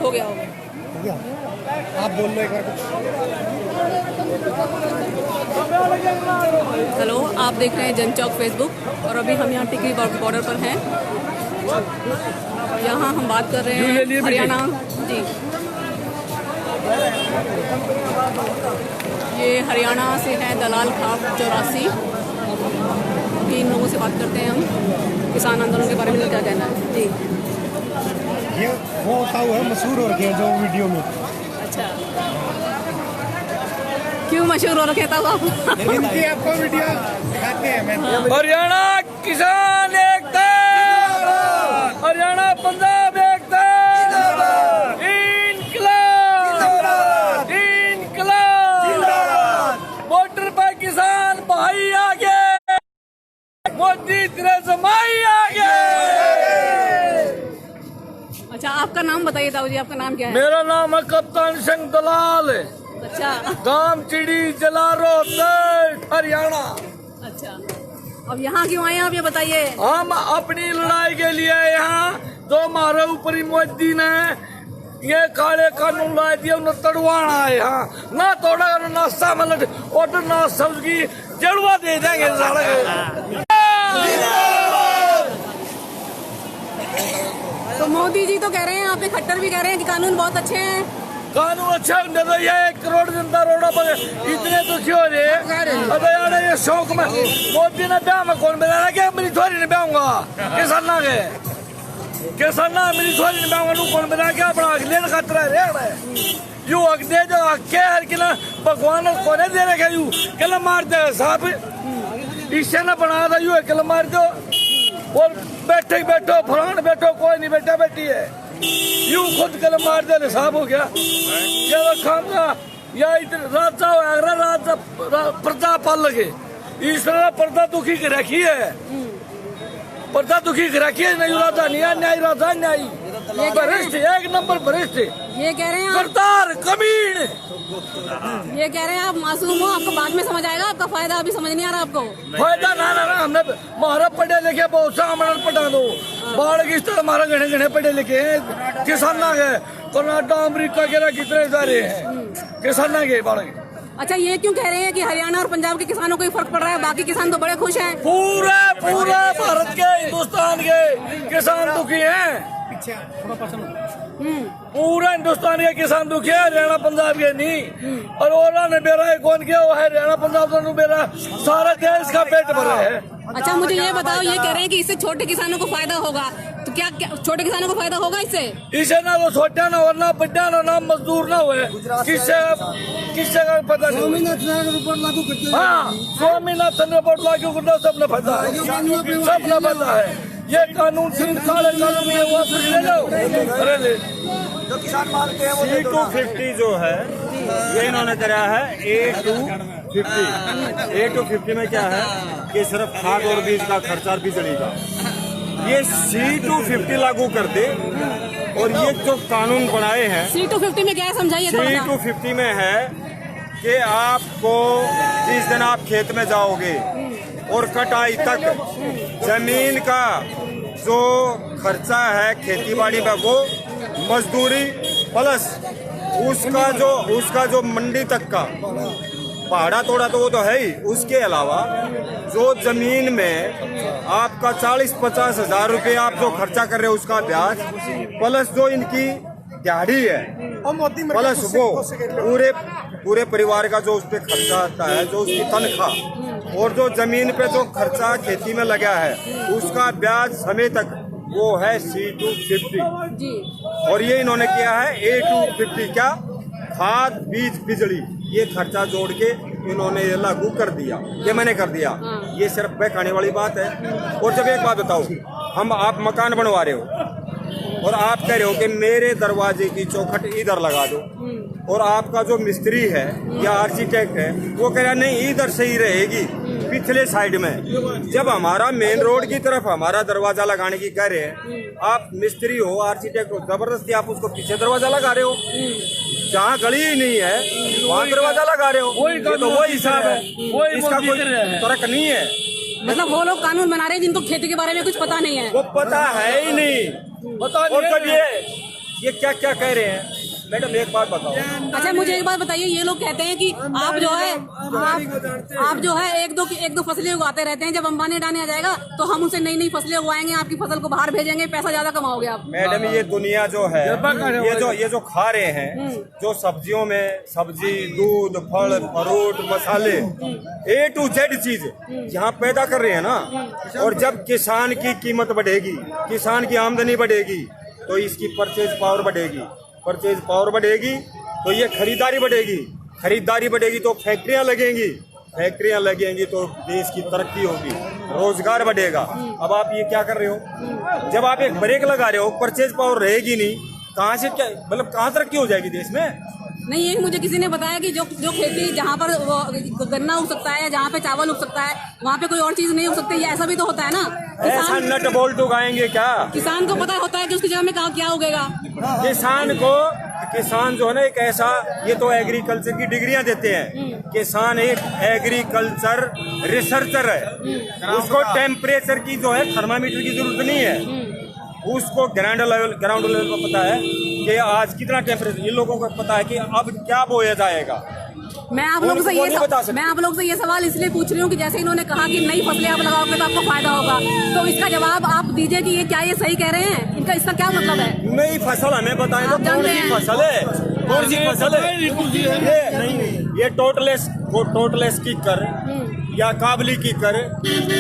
हो गया होगा। आप बोल लो एक बार कुछ। हेलो, आप देख रहे हैं जनचौक फेसबुक और अभी हम यहाँ टिकरी बॉर्डर पर हैं। यहाँ हम बात कर रहे हैं हरियाणा जी। ये हरियाणा से है दलाल खाप 84। इन लोगों से बात करते हैं हम किसान आंदोलन के बारे में क्या कहना है जी। ये वो होता हुआ मशहूर हो रखे हैं जो वीडियो में। अच्छा, क्यों मशहूर हो रखे था आप? इनकी आपको वीडियो दिखाते हैं। हरियाणा किसान एकता, हरियाणा पंजाब एकता, इनकलाब इनकलाब, बॉर्डर पर किसान भाई आगे, मोदी तेरे जमाई आगे। अच्छा, आपका नाम बताइए ताऊ जी, आपका नाम क्या है? मेरा नाम है कप्तान सिंह दलाल, अच्छा गांव चिड़ी जिला रोहतक हरियाणा। अच्छा, अब यहाँ क्यों आए आप ये बताइए? हम अपनी लड़ाई के लिए यहाँ जो हमारे ऊपर मोदी ने ये काले कानून लाए दिए उन्हें तड़वाना है। यहाँ ना तोड़ा नाश्ता मतलब और ना सब्जी जड़वा दे देंगे सारे। तो मोदी जी तो कह रहे हैं, आप खट्टर भी कह रहे हैं कि कानून बहुत अच्छे हैं। कानून अच्छा होने तो ये 1 करोड़ जनता रोडों पर इतने दुखी हो रहे हैं। अब यार ये शौक में मोदी ने ब्याह में कौन बना क्या मेरी छोरी ने ब्याहूंगा किसाना के किसाना मेरी छोरी ने ब्याहूंगा नू कौन बना क्या बना लेने खतरा है यू हक दे जो हक हर किला भगवान कोने दे रखे यू किला मार दे साहब इससे न बना था यू किला मार दो और बैठे बैठो फलान बैठो कोई नहीं बैठा बैठी है यू खुद कल मार दे साहब हो गया ये खाना या इधर राजा राजा प्रजा पाल लगे ईश्वर पर्दा दुखी के रखी है पर्दा दुखी के रखी है नहीं राजा न्याय राजा न्याय भ्रष्ट 1 नंबर भ्रष्ट ये कह रहे हैं आप, करतार कमीन ये कह रहे हैं आप मासूम हो, आपको बाद में समझ आएगा, आपका फायदा अभी समझ नहीं आ रहा आपको। फायदा ना हमने हमारा पढ़े लिखे बहुत सा हमारा पढ़ा दो बाढ़ की तरह हमारा घने घने पढ़े लिखे हैं किसाना के कनाडा अमेरिका के कितने सारे हैं किसाना के बाढ़ के। अच्छा, ये क्यों कह रहे हैं कि हरियाणा और पंजाब के किसानों को ही फर्क पड़ रहा है, बाकी किसान तो बड़े खुश हैं? पूरे भारत के हिंदुस्तान के किसान दुखी हैं। पूरा हिंदुस्तान के किसान दुखी है, हरियाणा पंजाब के नहीं। और ओला ने बेरा कौन किया वो है हरियाणा पंजाब ने बेरा सारा देश का पेट भरा है। अच्छा, मुझे ये बताओ, ये कह रहे हैं कि इससे छोटे किसानों को फायदा होगा, तो क्या छोटे किसानों को फायदा होगा इससे ना वो छोटा ना और ना बड्डा ना मजदूर ना हुए किससे का पता नहीं। हाँ, स्वामीनाथन रिपोर्ट लागू करना सबने पता है, सबने पता है। ये कानून सारे कानून में वो ले लो अरे ले जो किसान मानते हैं वो C250 जो है ये इन्होंने कराया है A250 में क्या है कि सिर्फ खाद और बीज का खर्चा बिजली का ये C250 लागू कर दे और ये जो कानून बनाए हैं C250 में क्या है समझाइए। C250 में है कि आपको जिस दिन आप खेत में जाओगे और कटाई तक जमीन का जो खर्चा है खेती बाड़ी में वो मजदूरी प्लस उसका जो मंडी तक का पहाड़ा तोड़ा तो वो तो है ही, उसके अलावा जो जमीन में आपका 40-50 हजार रुपये आप जो खर्चा कर रहे हो उसका ब्याज प्लस जो इनकी दिहाड़ी है प्लस वो पूरे परिवार का जो उस पर खर्चा आता है जो उसकी तनख्वाह और जो जमीन पे जो खर्चा खेती में लगा है उसका ब्याज समय तक वो है C250 जी। और ये इन्होंने किया है A250 क्या खाद बीज बिजली ये खर्चा जोड़ के इन्होंने ये लागू कर दिया, ये मैंने कर दिया। ये सिर्फ बहकाने वाली बात है। और जब एक बात बताओ आप मकान बनवा रहे हो और आप कह रहे हो कि मेरे दरवाजे की चौखट इधर लगा दो और आपका जो मिस्त्री है या आर्किटेक्ट है वो कह रहा नहीं इधर सही रहेगी पिछले साइड में। जब हमारा मेन रोड की तरफ हमारा दरवाजा लगाने की कह रहे हैं, आप मिस्त्री हो आर्किटेक्ट हो जबरदस्ती आप उसको पीछे दरवाजा लगा रहे हो, जहाँ गली ही नहीं है वहाँ दरवाजा लगा रहे हो। ये तो वही हिसाब है, इसका कोई फर्क नहीं है। मतलब वो लोग कानून बना रहे हैं जिनको खेती के बारे में कुछ पता नहीं है, वो पता है ही नहीं। और कब ये क्या क्या कह रहे हैं। मैडम एक बात बताओ। अच्छा मुझे एक बात बताइए, ये लोग कहते हैं कि आप जो है आप जो है एक दो फसलें उगाते रहते हैं, जब अंबानी अडानी आ जाएगा तो हम उनसे नई नई फसलें उगाएंगे, आपकी फसल को बाहर भेजेंगे, पैसा ज्यादा कमाओगे आप। मैडम ये दुनिया जो है, ये जो खा रहे हैं, जो सब्जियों में सब्जी, दूध, फल, फ्रूट, मसाले, A to Z चीज यहाँ पैदा कर रहे हैं ना, और जब किसान की कीमत बढ़ेगी, किसान की आमदनी बढ़ेगी, तो इसकी परचेज पावर बढ़ेगी, परचेज पावर बढ़ेगी तो ये खरीदारी बढ़ेगी, खरीदारी बढ़ेगी तो फैक्ट्रियां लगेंगी, फैक्ट्रियां लगेंगी तो देश की तरक्की होगी, रोजगार बढ़ेगा। अब आप ये क्या कर रहे हो, जब आप एक ब्रेक लगा रहे हो, परचेज पावर रहेगी नहीं, कहाँ से क्या मतलब कहाँ तरक्की हो जाएगी देश में। नहीं, ये मुझे किसी ने बताया कि जो खेती जहाँ पर गन्ना उग सकता है या जहाँ पे चावल उग सकता है वहाँ पे कोई और चीज नहीं उग सकती, ये ऐसा भी तो होता है ना। ऐसा नट बोल्ट उगाएंगे क्या? किसान को पता होता है कि उसकी जगह में क्या उगेगा। किसान जो है ना एक ऐसा, ये तो एग्रीकल्चर की डिग्रियां देते हैं, किसान एक एग्रीकल्चर रिसर्चर है, उसको टेम्परेचर की जो है थर्मामीटर की जरूरत नहीं है, उसको ग्राउंड लेवल पर पता है कि आज कितना टेम्परेचर, इन लोगों को पता है कि अब क्या बोया जाएगा। मैं आप लोगों से ये सवाल इसलिए पूछ रही हूँ कि जैसे इन्होंने कहा कि नई फसलें आप लगाओगे तो आपको फायदा होगा, तो इसका जवाब आप दीजिए कि ये क्या ये सही कह रहे हैं, इनका इसका क्या मतलब है। नई फसल हमें बताएं तो कौन सी फसल है, कौन सी फसल है। ये टोटलेस किकर या काबली किकर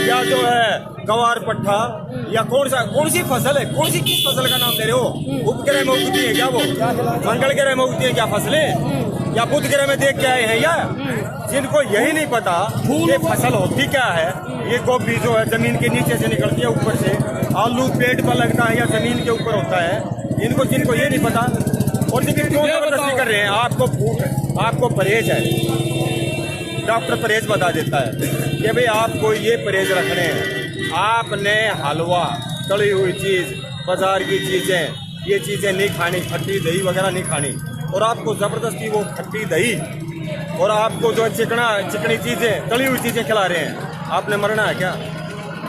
या जो है गवार पट्टा या कौन सी फसल है, कौन सी किस फसल का नाम ले रहे हो। उपग्रह में उगती है क्या वो, मंगल ग्रह में उगती है क्या फसलें, या बुध ग्रह में देख के आए हैं या। जिनको यही नहीं पता ये फसल होती क्या है, ये गोभी जो है जमीन के नीचे से निकलती है, ऊपर से आलू पेट पर लगता है या जमीन के ऊपर होता है, जिनको ये नहीं पता, और जिनको क्यों जबरदस्ती कर रहे हैं। आपको परहेज है, डॉक्टर परहेज बता देता है कि भाई आपको ये परहेज रखने हैं, आपने हलवा, तली हुई चीज, बाजार की चीजें, ये चीजें नहीं खानी, खट्टी दही वगैरह नहीं खानी, और आपको जबरदस्ती वो खट्टी दही और आपको जो चिकनी चीजें, तली हुई चीजें खिला रहे हैं, आपने मरना है क्या।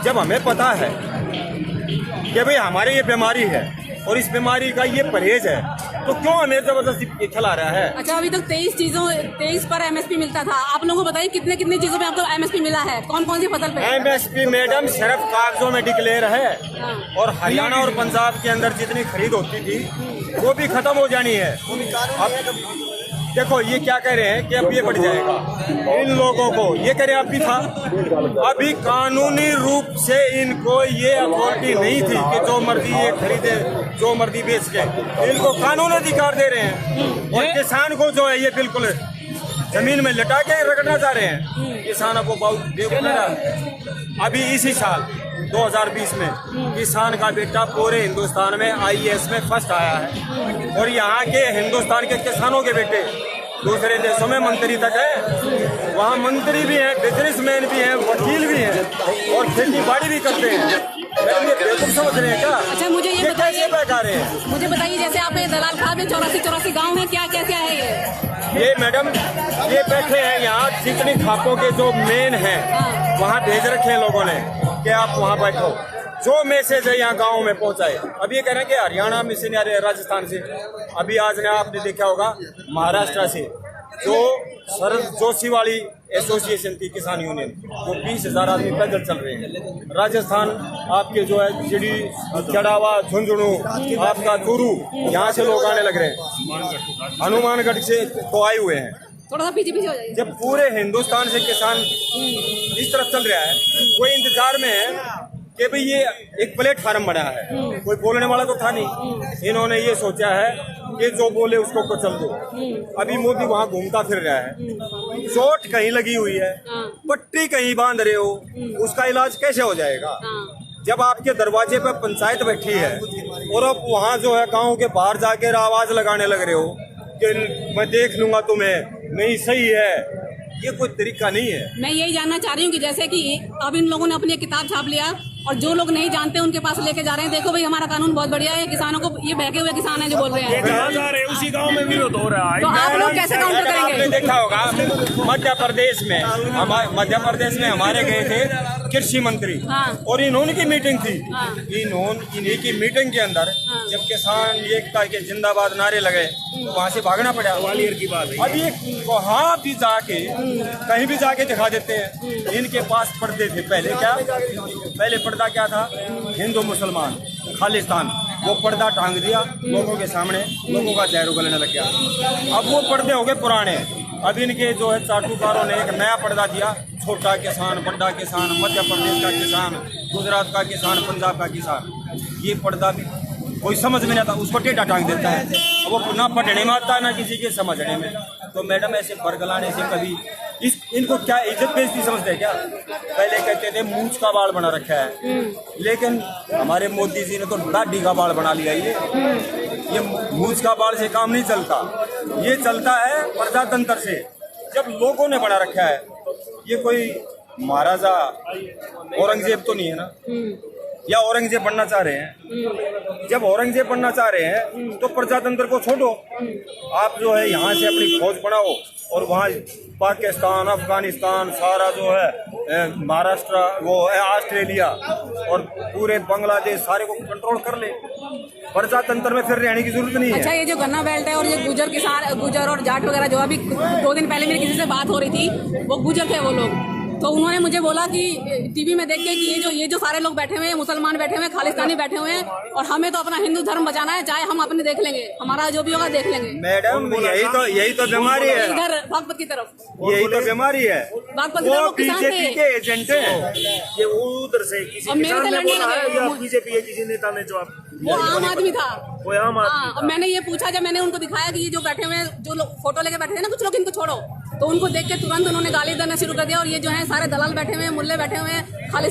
जब हमें पता है कि भाई हमारे ये बीमारी है और इस बीमारी का ये परहेज है, तो क्यों हमें जबरदस्ती खिला रहा है। अच्छा अभी तक 23 पर MSP मिलता था, आप लोगों को बताइए कितने चीजों पे आपको MSP मिला है, कौन सी फसल पे। MSP मैडम सिर्फ कागजों में डिक्लेयर है, और हरियाणा और पंजाब के अंदर जितनी खरीद होती थी वो भी खत्म हो जानी है। अब देखो ये क्या कह रहे हैं कि अब ये बढ़ जाएगा, इन लोगों को ये कह रहे अभी था, अभी कानूनी रूप से इनको ये अथॉरिटी नहीं थी कि जो मर्जी ये खरीदे, जो मर्जी बेच के, इनको कानून अधिकार दे रहे हैं, और किसान को जो है ये बिल्कुल जमीन में लटा के रगड़ना चाह रहे हैं। किसान को बहुत बेवकूफ। अभी इसी साल 2020 में किसान का बेटा पूरे हिंदुस्तान में IAS में फर्स्ट आया है, और यहाँ के हिंदुस्तान के किसानों के बेटे दूसरे देशों में मंत्री तक है, वहाँ मंत्री भी हैं, बिजनेसमैन भी हैं, वकील भी हैं, और खेती बाड़ी भी करते हैं। ये बेवकूफ समझ रहे हैं क्या। अच्छा मुझे ये बताइए, हैं मुझे बताइए जैसे आपने दलाल खाद में 84 गाँव है, क्या है ये मैडम, ये बैठे हैं यहाँ, जितनी खापों के जो मेन हैं वहाँ भेज रखे हैं लोगों ने कि आप वहाँ बैठो, जो मैसेज है यहाँ गाँव में पहुँचाए। अब ये कह रहे हैं कि हरियाणा में से, राजस्थान से, अभी आज ने आपने देखा होगा महाराष्ट्र से जो शरद जोशी वाली एसोसिएशन थी किसान यूनियन, वो 20,000 आदमी पैदल चल रहे हैं। राजस्थान आपके जो है चिड़ी, चढ़ावा, झुंझुनू, आपका चूरू, यहाँ से लोग आने लग रहे हैं, हनुमानगढ़ से तो आए हुए हैं। थोड़ा सा पीछे हो जाइए। जब पूरे हिंदुस्तान से किसान इस तरफ चल रहा है, कोई इंतजार में है कि भाई ये एक प्लेटफार्म बना है, कोई बोलने वाला तो था नहीं। इन्होंने ये सोचा है कि जो बोले उसको कुचल दो। अभी मोदी वहाँ घूमता फिर रहा है, चोट कहीं लगी हुई है, पट्टी कहीं बांध रहे हो, उसका इलाज कैसे हो जाएगा। जब आपके दरवाजे पर पंचायत बैठी है और अब वहाँ जो है गाँव के बाहर जाकर आवाज लगाने लग रहे हो कि मैं देख लूंगा तुम्हें, नहीं सही है, ये कोई तरीका नहीं है। मैं यही जानना चाह रही हूँ कि जैसे कि अब इन लोगों ने अपनी किताब छाप लिया और जो लोग नहीं जानते उनके पास लेके जा रहे हैं, देखो भाई हमारा कानून बहुत बढ़िया है, किसानों को, ये बहके हुए किसान है जो बोल रहे हैं, जा रहे उसी गांव में विरोध हो रहा है। तो आप लोग कैसे काउंटर करेंगे। आपने देखा होगा मध्य प्रदेश में हमारे गए थे कृषि मंत्री हाँ। और इन्होंने की मीटिंग थी। हाँ। इन्हीं की मीटिंग के अंदर हाँ। जब किसान एकता के जिंदाबाद नारे लगे तो वहाँ से भागना पड़ा। ग्वालियर की बात है। अब ये वहाँ भी जाके कहीं भी जाके दिखा देते हैं। इनके पास पर्दे थे पहले पर्दा क्या था, हिंदू मुसलमान खालिस्तान, वो पर्दा टांग दिया लोगों के सामने, लोगों का जहर उगलने लग गया। अब वो पर्दे हो गए पुराने। अब इनके जो है चाटुकारों ने एक नया पर्दा दिया, छोटा किसान, बड़ा किसान, मध्य प्रदेश का किसान, गुजरात का किसान, पंजाब का किसान। ये पर्दा भी कोई समझ में नहीं आता, उसको टेढ़ा टांग देता है। वो ना पढ़ने में आता ना किसी के समझने में। तो मैडम ऐसे बरगलाने से कभी इनको क्या इज्जत बेइज्जती समझते हैं क्या? पहले कहते थे मूंछ का बाल बना रखा है, लेकिन हमारे मोदी जी ने तो दाढ़ी का बाल बना लिया। ये मूंछ का बाल से काम नहीं चलता, ये चलता है प्रजातंत्र से। जब लोगों ने बना रखा है, ये कोई महाराजा औरंगजेब तो नहीं है ना, या औरंगजेब बनना चाह रहे हैं? जब औरंगजेब बनना चाह रहे हैं तो प्रजातंत्र को छोड़ो। आप जो है यहाँ से अपनी फौज बढ़ाओ और वहाँ पाकिस्तान, अफगानिस्तान, सारा जो है महाराष्ट्र, वो है ऑस्ट्रेलिया और पूरे बांग्लादेश, सारे को कंट्रोल कर ले। प्रजातंत्र में फिर रहने की जरूरत नहीं है। अच्छा, ये जो गन्ना बेल्ट है और ये गुजर किसान, गुजर और जाट वगैरह, जो अभी 2 दिन पहले मेरी किसी से बात हो रही थी, वो गुजर थे वो लोग। तो उन्होंने मुझे बोला कि टीवी में देख के कि ये जो सारे लोग बैठे हुए हैं, मुसलमान बैठे हुए हैं, खालिस्तानी बैठे हुए हैं, और हमें तो अपना हिंदू धर्म बचाना है, चाहे हम अपने देख लेंगे, हमारा जो भी होगा देख लेंगे। मैडम यही तो बीमारी है, इधर बागपत की तरफ, यही तो बीमारी है। बागपत की तरफ वो किसान थे, बीजेपी के एजेंट हैं। ये उधर से किसी और मेरे किसान से ने लड़ने बोला है लगे। या बीजेपी के किसी नेता ने जवाब? वो आम आदमी था। वो आम आदमी हाँ, और मैंने ये पूछा, जब मैंने उनको दिखाया कि ये जो बैठे हुए हैं, जो लोग फोटो लेके बैठे थे ना, कुछ लोग, इनको छोड़ो, तो उनको देख के तुरंत उन्होंने गाली देना शुरू कर दिया। और ये जो है सारे दलाल बैठे हुए हैं, मुल्ले बैठे हुए हैं, खाली